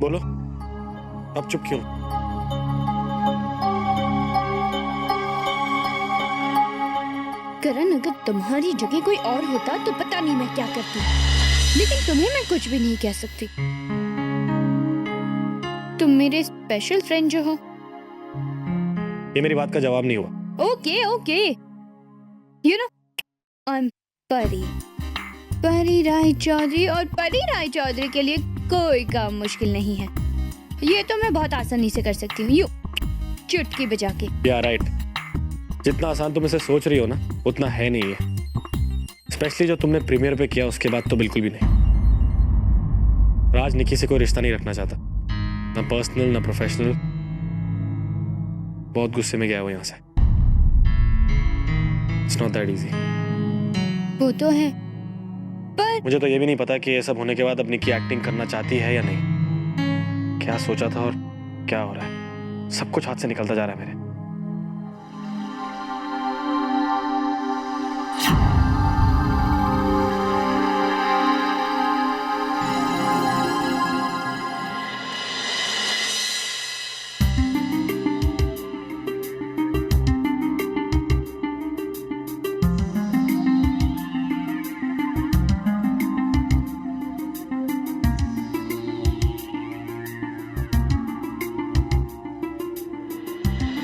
बोलो, अब चुप क्यों? करण, अगर तुम्हारी जगह कोई और होता तो पता नहीं मैं क्या करती, लेकिन तुम्हें मैं कुछ भी नहीं कह सकती। तुम मेरे स्पेशल फ्रेंड जो हो। ये मेरी बात का जवाब नहीं हुआ। Okay okay, you know I am परी, परी राय चौधरी, और परी राय चौधरी के लिए कोई काम मुश्किल नहीं है। ये तो मैं बहुत आसानी से कर सकती हूँ, यू चुटकी बजा के। या राइट, जितना आसान तुम इसे सोच रही हो ना, उतना है नहीं है। स्पेशली जो तुमने प्रीमियर पे किया उसके बाद तो बिल्कुल भी नहीं। राज निकी से कोई रिश्ता नहीं रखना चाहता, ना पर्सनल ना प्रोफेशनल। बहुत गुस्से में गया वो यहाँ से। It's not that easy. वो तो है, पर मुझे तो ये भी नहीं पता कि ये सब होने के बाद अब निकी एक्टिंग करना चाहती है या नहीं। क्या सोचा था और क्या हो रहा है, सब कुछ हाथ से निकलता जा रहा है मेरे।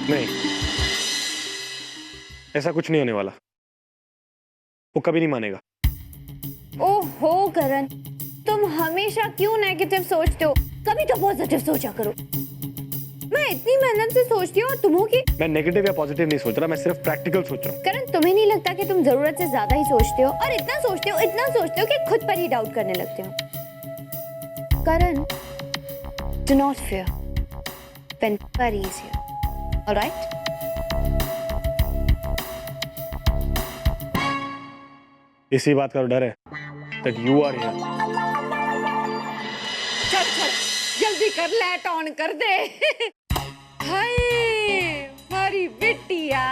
नहीं, ऐसा कुछ नहीं होने वाला। वो कभी नहीं मानेगा। ओहो करण, तुम हमेशा क्यों नेगेटिव सोचते हो? कभी तो पॉजिटिव सोचा करो। मैं इतनी मेहनत से सोचती हूँ और तुम हो कि मैं नेगेटिव या पॉजिटिव नहीं सोच रहा, मैं सिर्फ प्रैक्टिकल सोच रहा हूँ। करण, तुम्हें नहीं लगता कि तुम जरूरत से ज्यादा ही सोचते हो, और इतना सोचते हो कि खुद पर ही डाउट करने लगते हो? करण, do not fear when Pari is here. All right? इसी बात का डर है that you are here. चल चल जल्दी कर, लाइट ऑन कर दे। हाय मारी बिटिया,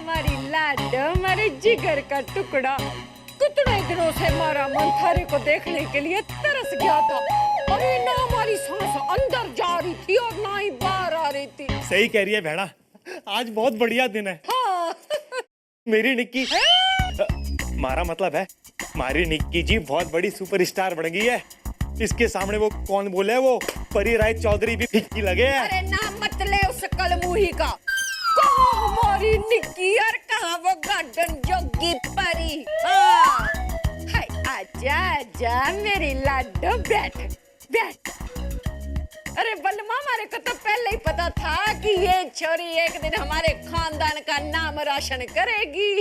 मारी लाडो, मारे जिगर का टुकड़ा। कितने दिनों से हमारा मन थारे को देखने के लिए तरस गया था। अरे ना हमारी सांस अंदर जा रही थी और ना ही बाहर आ रही थी। सही कह रही है भेड़ा, आज बहुत बढ़िया दिन है। हाँ। मेरी निक्की, मारा मतलब है हमारी निक्की जी बहुत बड़ी सुपरस्टार बन गई है। इसके सामने वो कौन बोले, वो परी राय चौधरी भी फिक्की लगे है। अरे ना मत ले उस कलमुही का। कहाँ हमारी निक्की और कहाँ वो गार्डन जोगी परी। हाँ। हाय आजा आजा मेरी लाडो, बैठ बैठ। अरे बलमा, हमारे को तो पहले ही पता था कि ये छोरी एक दिन हमारे खानदान का नाम रोशन करेगी।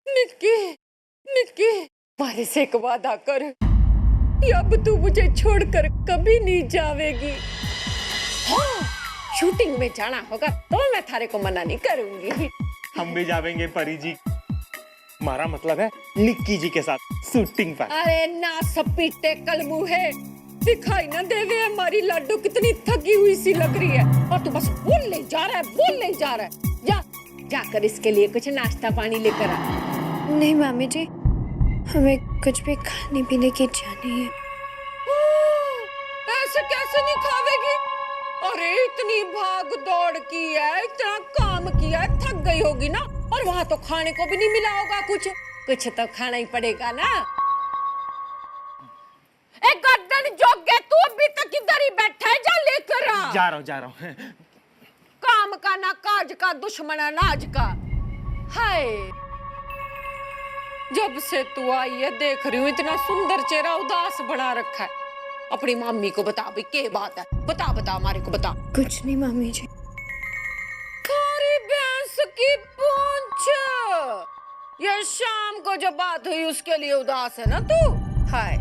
निक्की निक्की, हमारे से एक वादा कर, अब तू मुझे छोड़कर कभी नहीं जावेगी। हाँ, शूटिंग में जाना होगा तो मैं थारे को मना नहीं करूंगी। हम भी जाएंगे परी जी, हमारा मतलब है निक्की जी के साथ शूटिंग पर। अरे ना सपीटे कलमुहे, दिखाई ना देवे हमारी लड्डू कितनी थकी हुई सी लग रही है, और तू बस बोल ले जा रहा है, बोल ले जा रहा है। जा जाकर इसके लिए कुछ नाश्ता पानी लेकर आ। नहीं मामी जी, हमें कुछ भी खाने पीने की इच्छा नहीं है। ऐसे कैसे नहीं खावेगी? अरे इतनी भाग दौड़ की है, इतना काम किया है, थक गई होगी ना, और वहाँ तो खाने को भी नहीं मिला होगा कुछ। कुछ तो खाना ही पड़ेगा ना। एक गर्दन जोगे, तू अभी तक इधर ही बैठा है, जा लेकर आ। जा रहा हूँ। काम का ना काज का, दुश्मन अनाज का। हाय, जब से तू आई है देख रही हूँ इतना सुंदर चेहरा उदास बना रखा है। अपनी मम्मी को बता भाई क्या बात है, बता बता हमारे को बता। कुछ नहीं मामी जी। खारी भैंस की पूंछ, ये शाम को जो बात हुई उसके लिए उदास है ना तू? हाय,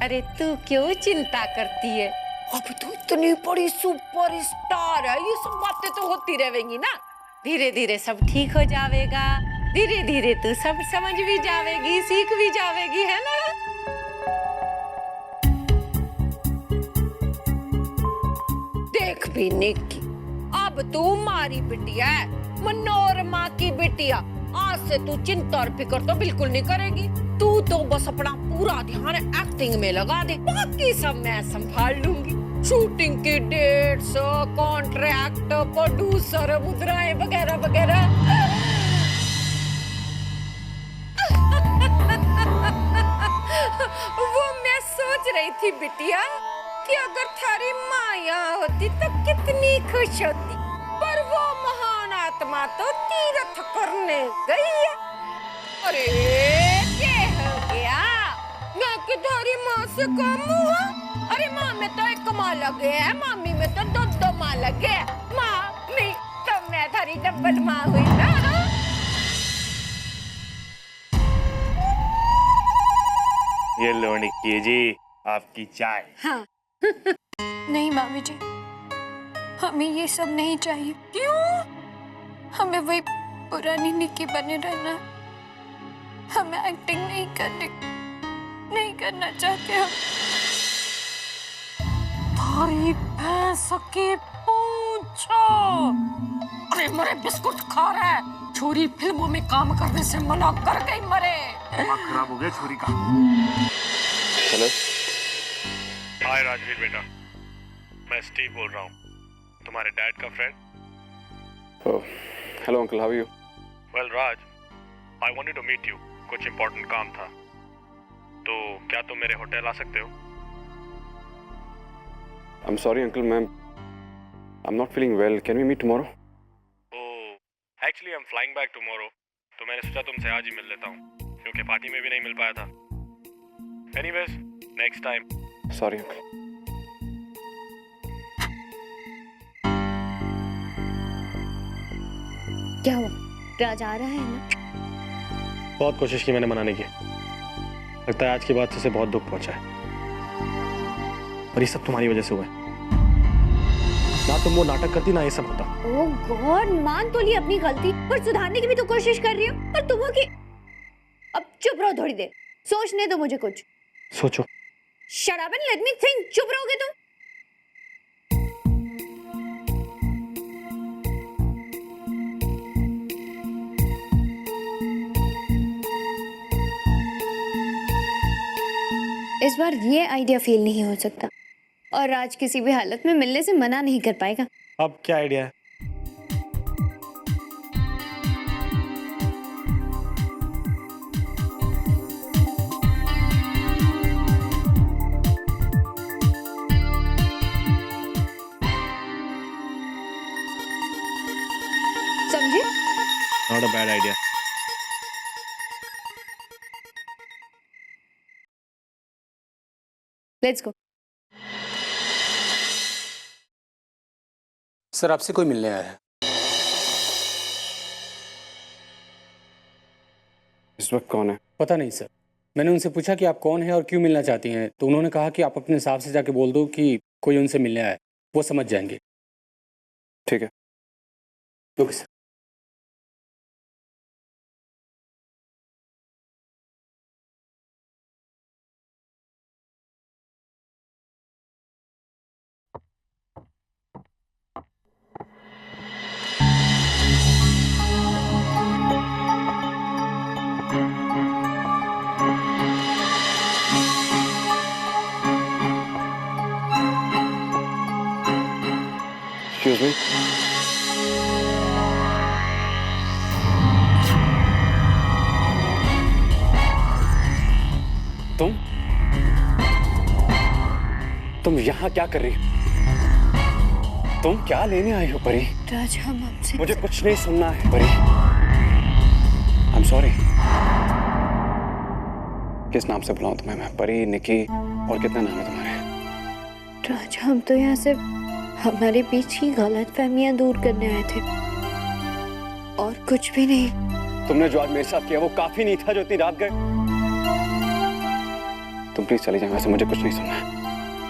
अरे तू क्यों चिंता करती है? अब तू इतनी बड़ी सुपरस्टार है, ये सब बातें तो होती रहेंगी ना। धीरे धीरे सब ठीक हो जाएगा, धीरे धीरे तू सब समझ भी जावेगी, सीख भी जावेगी, है ना? देख भी निक्की, अब तू मारी बिटिया है, मनोरमा की बिटिया। आज से तू चिंता और फिक्र तो बिल्कुल नहीं करेगी। तू तो बस अपना पूरा ध्यान एक्टिंग में लगा दे, बाकी सब मैं संभाल लूंगी। शूटिंग की डेट्स, कॉन्ट्रैक्ट, प्रोड्यूसर, मुद्राएं वगैरह वगैरह। वो मैं सोच रही थी बिटिया कि अगर थारी माँ यहाँ होती तो कितनी खुश होती, पर वो महान आत्मा तो तीर्थ करने गई है। अरे क्या हो गया? मैं कि थारी माँ से कम हूँ? अरे माँ में तो एक माँ लगे है, मामी में तो दो माँ लगे। मामी तो मैं थारी डबल माँ हुई ना। ये लो निक्की जी आपकी चाय। हाँ। नहीं मामी जी, हमें ये सब नहीं चाहिए। क्यों? हमें वही पुरानी निक्की बने रहना है। हमें एक्टिंग नहीं करना चाहते हम। थारी भैंस की पूछो। अरे मरे बिस्कुट खा रहा है, छोरी फिल्मों में काम करने से मना कर गई मरे। दिमाग खराब हो गया छोरी का। हेलो, हाय राजवीर बेटा, मैं स्टीव बोल रहा हूँ, तुम्हारे डैड का friend. Hello uncle, how are you? Well Raj, I wanted to meet you, कुछ इम्पोर्टेंट काम था, तो क्या तुम मेरे होटल आ सकते हो? I am sorry uncle, I am not feeling well, can we meet tomorrow? Oh actually I am flying back tomorrow, तो मैंने सोचा तुमसे आज ही मिल लेता हूँ, क्योंकि पार्टी में भी नहीं मिल पाया था। Anyways, next time. Sorry uncle. क्या हुआ? राज आ रहा है ना? बहुत कोशिश की मैंने मनाने की, लगता है आज की बात से उसे बहुत दुख पहुंचा है, और ये सब तुम्हारी वजह से हुआ है। ना तुम वो नाटक करती ना ये सब होता। ओह गॉड, मान तो ली अपनी गलती, पर सुधारने की भी तो कोशिश कर रही हूँ, और तुम हो कि अब चुप रहो थोड़ी देर, सोचने दो मुझे कुछ। सोचो। Shut up and let me think. चुप रहोगे तुम? इस बार ये आइडिया फेल नहीं हो सकता, और राज किसी भी हालत में मिलने से मना नहीं कर पाएगा। अब क्या आइडिया है? समझे? Not a bad idea. Let's go. Sir आपसे कोई मिलने आया है। इस वक्त कौन है? पता नहीं सर, मैंने उनसे पूछा कि आप कौन हैं और क्यों मिलना चाहती हैं, तो उन्होंने कहा कि आप अपने हिसाब से जाके बोल दो कि कोई उनसे मिलने आया है, वो समझ जाएंगे। ठीक है। Okay sir. Excuse me? तुम यहाँ क्या कर रही हो? तुम क्या लेने आई हो परी? राज, हम आपसे मुझे कुछ नहीं सुनना है परी। I'm sorry। किस नाम से बुलाऊं तुम्हें मैं? परी, निकी, और कितना नाम है तुम्हारे? राज, हम तो यहाँ से हमारे बीच की गलतफहमियां दूर करने आए थे, और कुछ भी नहीं। तुमने जो आज मेरे साथ किया वो काफी नहीं था जो इतनी रात गए। तुम प्लीज चली जाओ, वैसे मुझे कुछ नहीं सुनना है।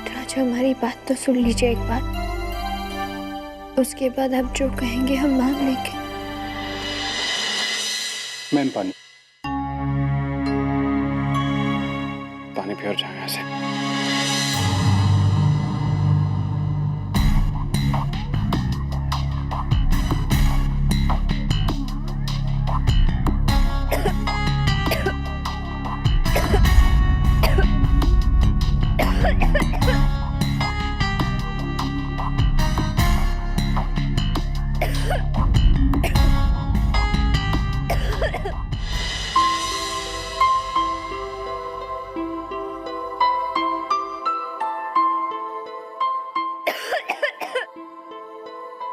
राज, हमारी बात तो सुन लीजिए एक बार, उसके बाद आप जो कहेंगे हम मान लेंगे। मैम पानी। पानी पी और जाओ यहाँ से।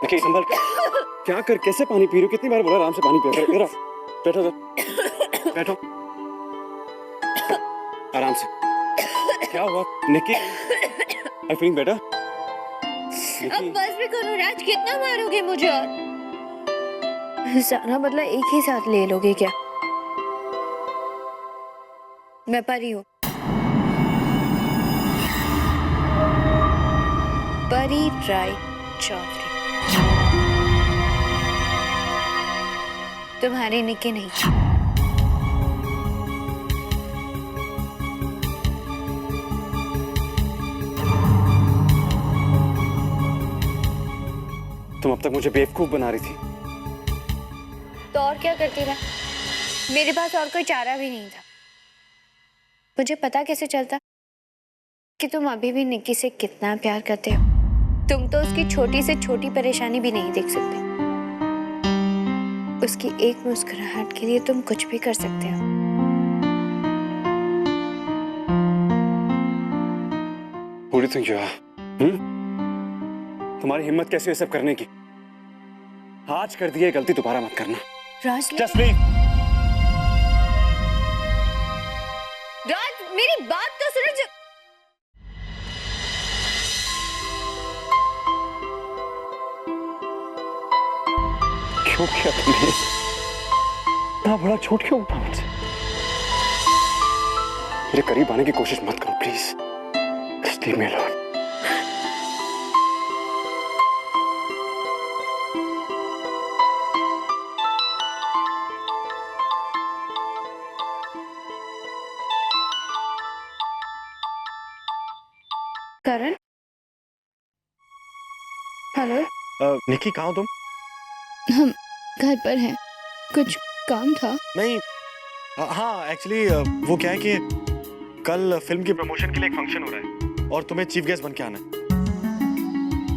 निकी संभल क्या कर कैसे पानी पी रही हो? कितनी बार बोला आराम से पानी पिया कर। इधर आओ, बैठो इधर, बैठो आराम से। क्या हुआ निकी? I feeling better? अब बस भी करो राज, कितना मारोगे मुझे? और सारा बदला एक ही साथ ले लोगे क्या? मैं परी हूँ, परी राय चौधरी, तुम्हारी निकी नहीं। तुम अब तक मुझे बेवकूफ बना रही थी। तो और क्या करती रहा? मेरे पास और कोई चारा भी नहीं था। मुझे पता कैसे चलता कि तुम अभी भी निक्की से कितना प्यार करते हो? तुम तो उसकी छोटी से छोटी परेशानी भी नहीं देख सकते। उसकी एक मुस्कुराहट के लिए तुम कुछ भी कर सकते हो। Who do you think you are? तुम्हारी हिम्मत कैसी है सब करने की? आज कर दी है गलती, दोबारा मत करना। राज, Just leave. राज मेरी बात तो सुनो। क्यों किया तुमने? इतना बड़ा झूठ क्यों बोला मुझसे? मेरे करीब आने की कोशिश मत करो please. Just leave me alone. Karan, hello. Nikki कहाँ हो तुम? हम घर पर हैं, कुछ काम था। नहीं, हाँ एक्चुअली वो क्या है कि कल फिल्म की प्रमोशन के लिए एक फंक्शन हो रहा है और तुम्हें चीफ गेस्ट बन के आना है।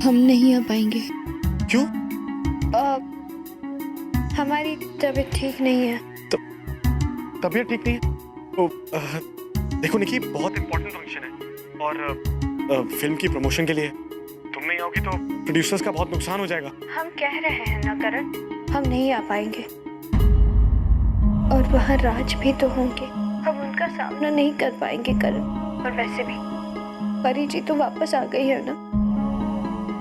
हम नहीं आ पाएंगे। क्यों? हमारी तबीयत ठीक नहीं है। तबीयत ठीक नहीं है? देखो निकी, बहुत इंपॉर्टेंट फंक्शन है और फिल्म की प्रमोशन के लिए तुम नहीं आओगी तो प्रोड्यूसर्स का बहुत नुकसान हो जाएगा। हम कह रहे हैं ना करण, हम नहीं आ पाएंगे। और वहाँ राज भी तो होंगे, हम उनका सामना नहीं कर पाएंगे करण। और वैसे भी परी जी तो वापस आ गई है ना,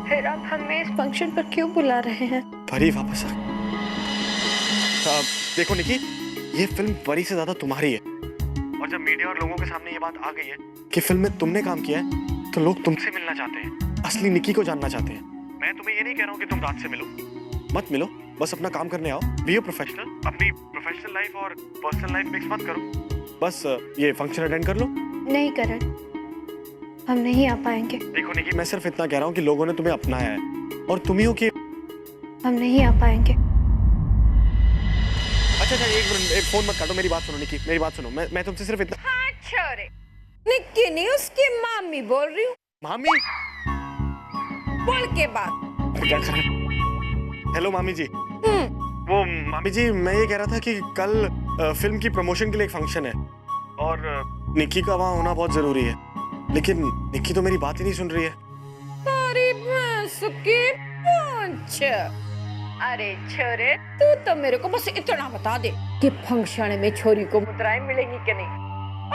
फिर आप हमें इस फंक्शन पर क्यों बुला रहे हैं? परी वापस आ गई। देखो निकी, ये फिल्म परी से ज्यादा तुम्हारी है और जब मीडिया और लोगों के सामने ये बात आ गई है कि फिल्म में तुमने काम किया है तो लोग तुमसे मिलना चाहते हैं, असली निकी को जानना चाहते हैं। मैं तुम्हें ये नहीं कह रहा हूँ कि तुम रात से मिलो, मत मिलो, बस अपना काम करने आओ। बी अ प्रोफेशनल, अपनी प्रोफेशनल लाइफ और पर्सनल लाइफ मिक्स मत करो। बस ये फंक्शन अटेंड कर लो। नहीं करण, हम नहीं आ पाएंगे। देखो निकी, मैं सिर्फ इतना कह रहा हूँ कि लोगों ने तुम्हें अपनाया है और तुम ही हो कि हम नहीं आ पाएंगे। अच्छा, एक मिनट, एक फोन मत काटो, मेरी बात सुनो निकी, मेरी बात सुनो। मैं तुमसे सिर्फ इतना। हाँ छोरे, निक्की नहीं उसकी मामी बोल रही हूँ। मामी? बोल के बात। क्या कर रहे हैं? हेलो मामी जी। वो मामी जी, मैं ये कह रहा था कि कल फिल्म की प्रमोशन के लिए एक फंक्शन है और निक्की का वहाँ होना बहुत जरूरी है, लेकिन निक्की तो मेरी बात ही नहीं सुन रही है। तारी भैंस की पूंछ। अरे छोरे, तू तो मेरे को बस इतना बता दे कि फंक्शन में छोरी को मुद्राएं मिलेंगी कि नहीं।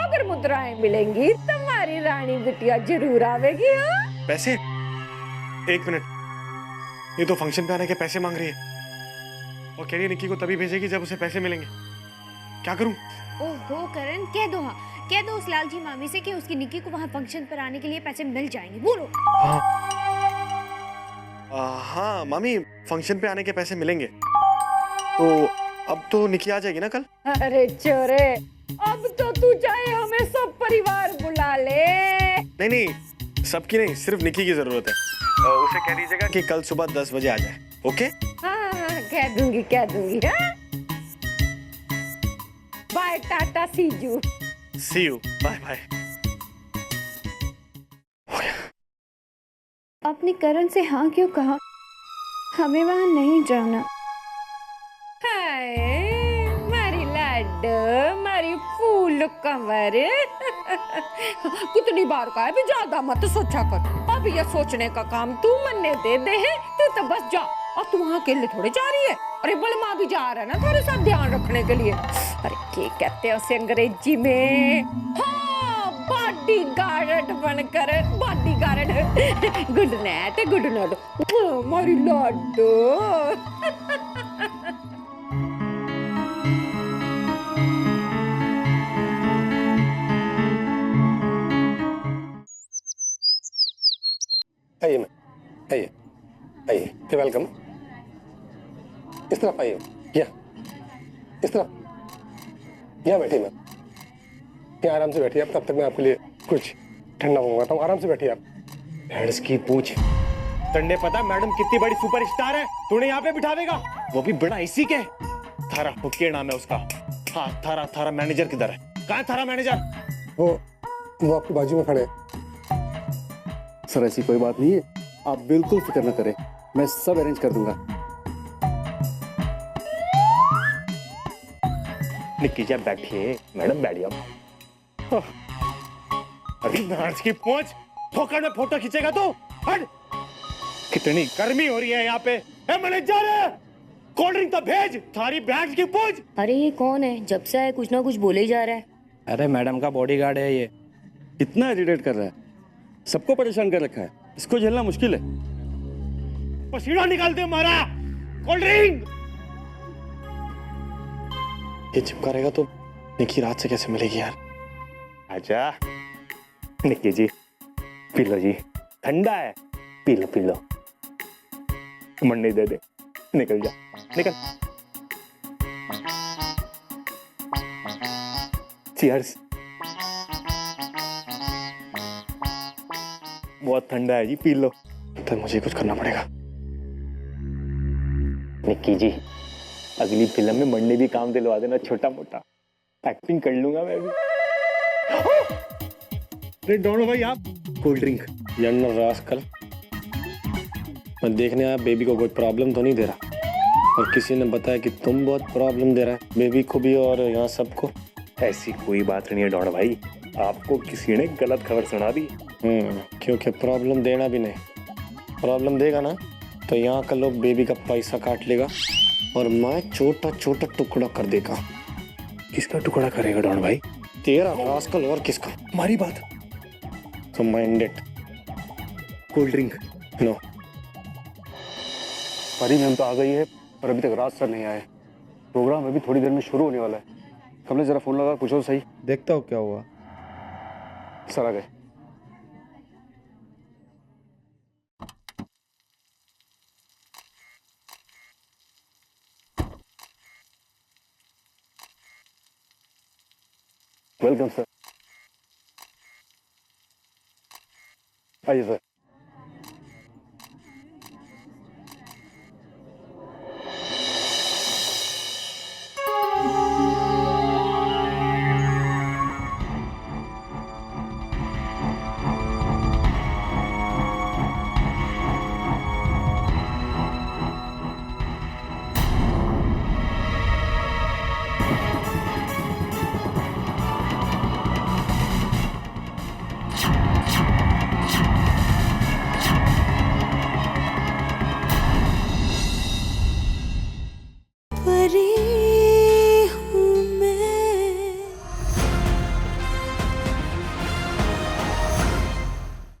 अगर मुद्राएं मिलेंगी तो हमारी रानी बिटिया जरूर आवेगी। हाँ? पैसे? एक मिनट, ये तो फंक्शन पे आने के पैसे मांग रही है और कह रही है निक्की को तभी भेजेगी जब उसे पैसे मिलेंगे। क्या करूं? ओहो करण, कह दो, हाँ कह दो उस लालची मामी से कि उसकी निक्की को वहाँ फंक्शन पर आने के लिए पैसे मिल जाएंगे। बोलो। हाँ मामी, फंक्शन पे आने के पैसे मिलेंगे तो अब तो निक्की आ जाएगी ना कल? अरे छोरे, अब तो तू चाहे हमें सब परिवार बुला ले। नहीं नहीं, सबकी नहीं, सिर्फ निक्की की जरूरत है। उसे कह दीजिएगा कि कल सुबह 10 बजे आ जाए। ओके? हाँ, कह दूंगी। हाँ? Bye tata, see you. Bye bye. आपने करण से हाँ क्यों कहा? हमें वहाँ नहीं जाना। हाय मारी लाडो, मारी फूल कमर। कितनी बार कहा है भी ज्यादा मत सोचा कर। अब ये सोचने का काम तू मन्ने दे तू तो बस जा और तू वहाँ अकेले थोड़े जा रही है। अरे बलमा भी जा रहा है ना तेरे साथ ध्यान रखने के लिए। अरे क्या कहते हैं उसे अंग्रेजी में? हाँ, बॉडी गार्ड बनकर, बॉडी गार्ड। गुड नाइट मारी लाडो। आइए मैम, आइए आइए, वेलकम। इस तरफ आइए, यहाँ इस तरफ, यहाँ बैठिए मैम, यहाँ आराम से बैठिए आप। तब तक मैं आपके लिए कुछ ठंडा मंगवाता हूँ। आराम से बैठिए आप। भैंस की पूछ। तन्ने पता मैडम कितनी बड़ी सुपरस्टार है, तूने यहाँ पे बिठावेगा, वो भी बिना इसी के। थारा हुक्के नाम है उसका। हाँ, थारा मैनेजर किधर है? कहाँ है थारा मैनेजर? वो आपके बाजू में खड़े हैं। सर ऐसी कोई बात नहीं है, आप बिल्कुल फिक्र न करें, मैं सब अरेंज कर दूंगा। निक्की जी बैठिए, मैडम बैठिए आप। अरे भैंस की पूछ, फोकट में फोटो खींचेगा तो हट। कितनी गर्मी हो रही है यहाँ पे। ए मैनेजर, कोल्ड ड्रिंक तो भेज। थारी भैंस की पूछ। अरे ये कौन है? जब से आए कुछ ना कुछ बोले ही जा रहा है। अरे मैडम का बॉडीगार्ड है ये। कितना इरिटेट कर रहा है, सबको परेशान कर रखा है, इसको झेलना मुश्किल है। पसीना निकाल दे हमारा। Cold drink. ये चिपका रहेगा तो निकी रात से कैसे मिलेगी यार? आजा निक्की जी, पी लो जी, ठंडा है, पी लो। मंडी दे दे, निकल जा, निकल। चीयर्स। बहुत ठंडा है जी, पी लो। तो मुझे कुछ करना पड़ेगा। निक्की जी, अगली फिल्म में मंडी भी काम दिलवा देना, छोटा मोटा एक्टिंग कर लूंगा मैं भी। अरे डोंट भाई, आप कोल्ड ड्रिंक। यंग रास्कल, मैं देखने आया बेबी को कोई प्रॉब्लम तो नहीं दे रहा, और किसी ने बताया कि तुम बहुत प्रॉब्लम दे रहा है बेबी को भी और यहाँ सबको। ऐसी कोई बात नहीं है डॉन भाई, आपको किसी ने गलत खबर सुना दी। क्योंकि प्रॉब्लम देना भी नहीं, प्रॉब्लम देगा ना तो यहाँ का लोग बेबी का पैसा काट लेगा और मैं छोटा छोटा टुकड़ा कर देगा। किसका टुकड़ा करेगा डॉन भाई? तेरा रास्कल, और किसका? हमारी बात। तो mind it. Cold drink no. Pari ma'am तो आ गई है और अभी तक राज सर नहीं आए। प्रोग्राम अभी थोड़ी देर में शुरू होने वाला है। कमलेश जरा फोन लगा, पूछो सही। देखता हूँ क्या हुआ। सर आ गए। Welcome sir. आइए सर।